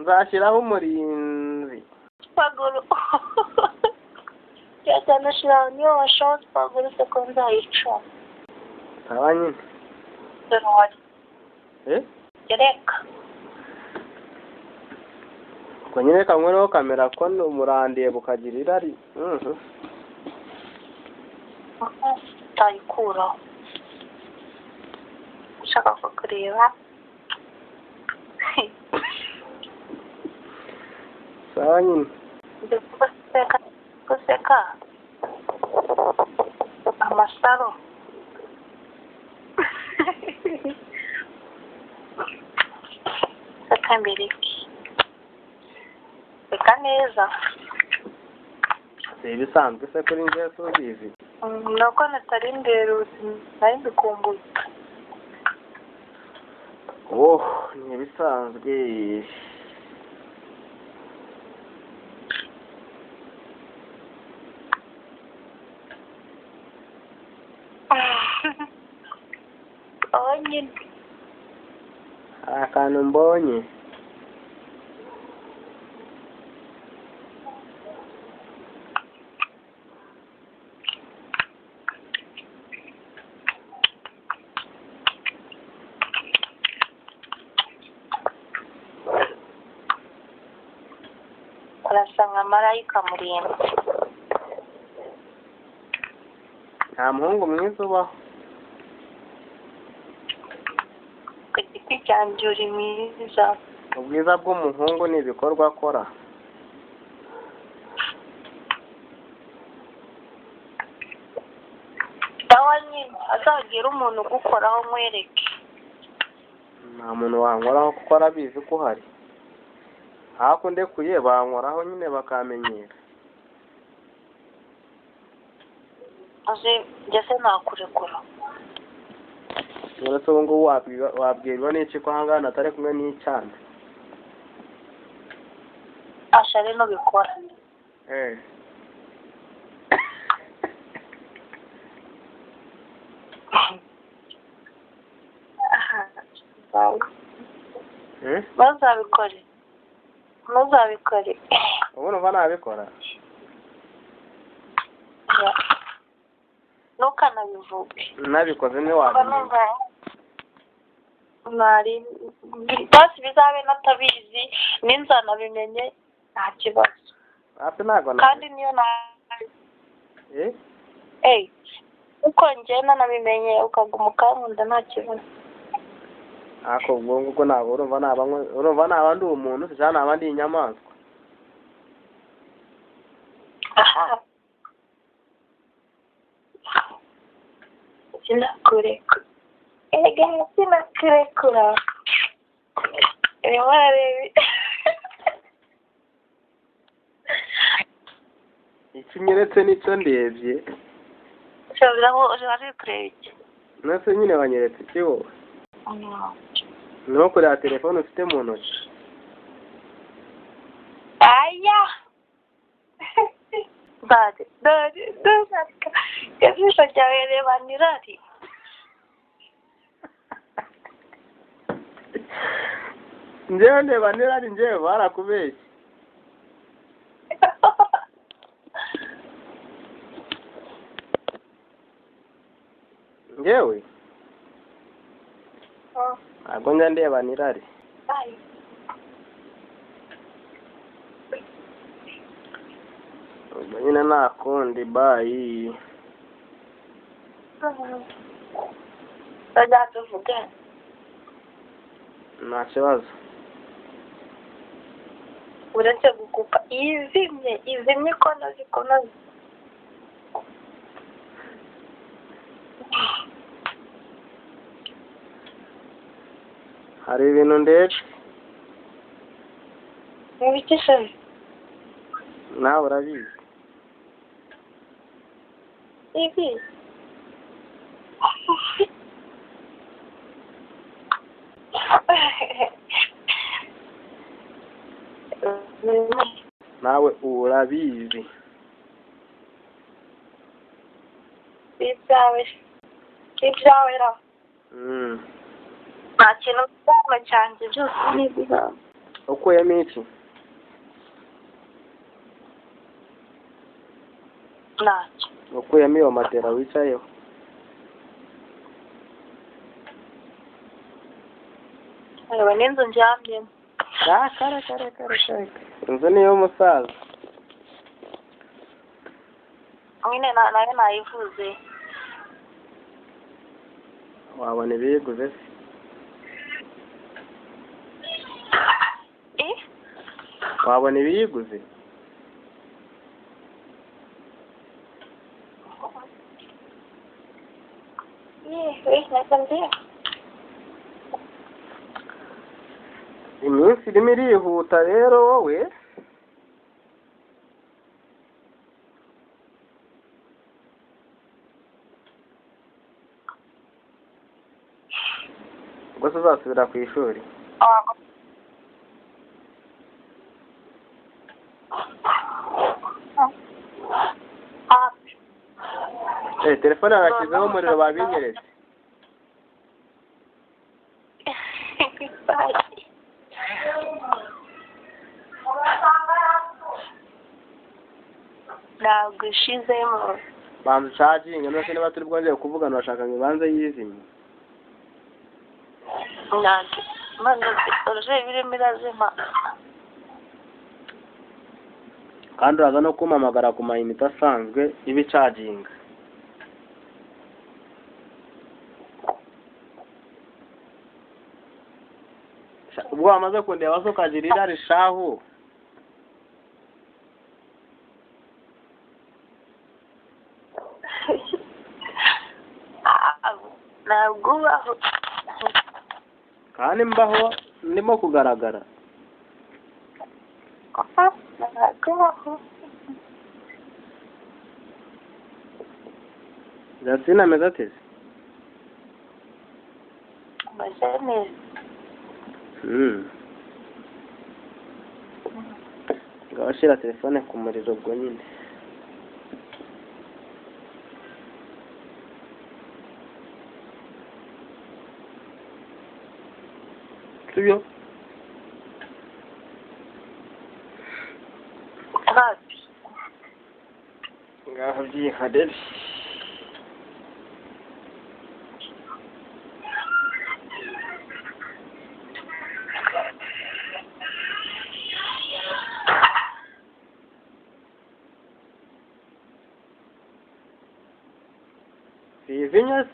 nzashyiraho umurinzi. Paguru. Yatanashira niyo washot paguru sekonda yica. Sawa nyine. Dore. Gereka. Ko nyine kamweho kamera ko umurandiye bukagira irari. Tayikura. Ushaka kureba. Sawa nyine. Kuseka. Amasaro. Seka mbiriki. Seka neza. Ibisanzwe se kuri nje subizi. Nuko natari imbere nari mbikumbuye. Ni ibisanzwe. Nyine. Akantu mbonye. Urasa nka marayika murinda. Nta muhungu mwiza ubaho. Ku giti cyanjye uri mwiza. Ubwiza bw'umuhungu ni ibikorwa akora. Sawa nyine azagira umuntu ugukoraho mwereke. Nta muntu wankoraho kuko arabizi ko uhari. Hakunde kuye bankoraho nyine bakamenyera. Aze ngese nakurekura. Uretse ubu ngubu wabwirwa n'iki ko ahangana atari kumwe n'icyana. Ashare no bikora. Bazabikore. Ntuzabikore. Ubu numva nabikora. Ntukanabivuge. Nabikoze ni wabimenya. Nari basi bizabe natabizi n'inzana bimenye nta kibazo. Ati ntago kandi niyo na uko ngenda nabimenye ukaguma ukankunda nta kibazo. Ako ubwo ntabwo urumva naba ndi umuntu cyane naba ndi inyamaswa. Sinakureka. Sinakurekura. Warebe. Ikinyeretse nicyo ndebye. Shabiraho uje kureba iki? Nase nyine wanyeretse iki wowe? No kureba telefone ufite mu ntoki. Aya. Dade. Ijisho ryawe reba nirari. Njyewe ndeba nirari njyewe barakubeshye. Njyewe? Ntabwo njya ndeba nirari. Nyine nakundi bayi. Bajya tuvuge. Nta kibazo. Uretse gukupa izimye konozi. Hari ibintu ndetse. N'ibiki se? Nawe urabizi. Ibi. Nawe urabizi. Ibyawe ra. Nta kintu cyangwa cyanjye byose ni ibyawe. ukuyemo iki? ntacyo. Ukuyemo iyo matera wicayeho? Reba n'inzu ndyamyemo. Kare. Inzu niyo musaza. Nyine nayo nayivuze. Wabona ibiyiguze se? Wabona ibiyiguze? Iminsi irimo irihuta rero wowe. Ubwo se uzasubira ku ishuri? Telefone yarashyizeho umuriro babinyeretse. Ntabwo ishizemo. Banza ucaginge nose niba turi bwongere kuvugana urashaka ngo ibanze yizimye. Ntabwo uje birimo irazima. Kandi uraza no kumpamagara ku mayinite asanzwe y'ibicaginga. Ubwo wamaze kundeba so ukagira irari shahu. Ntabwo ubaho. Kandi mbaho ndimo kugaragara. Ntabwo ubaho. Jasina ameze ate? Ameze neza. Ngaho shyira telefone ku muriro ubwo nyine. Sibyo? Hafi. Ngaho byihadere. Vinyas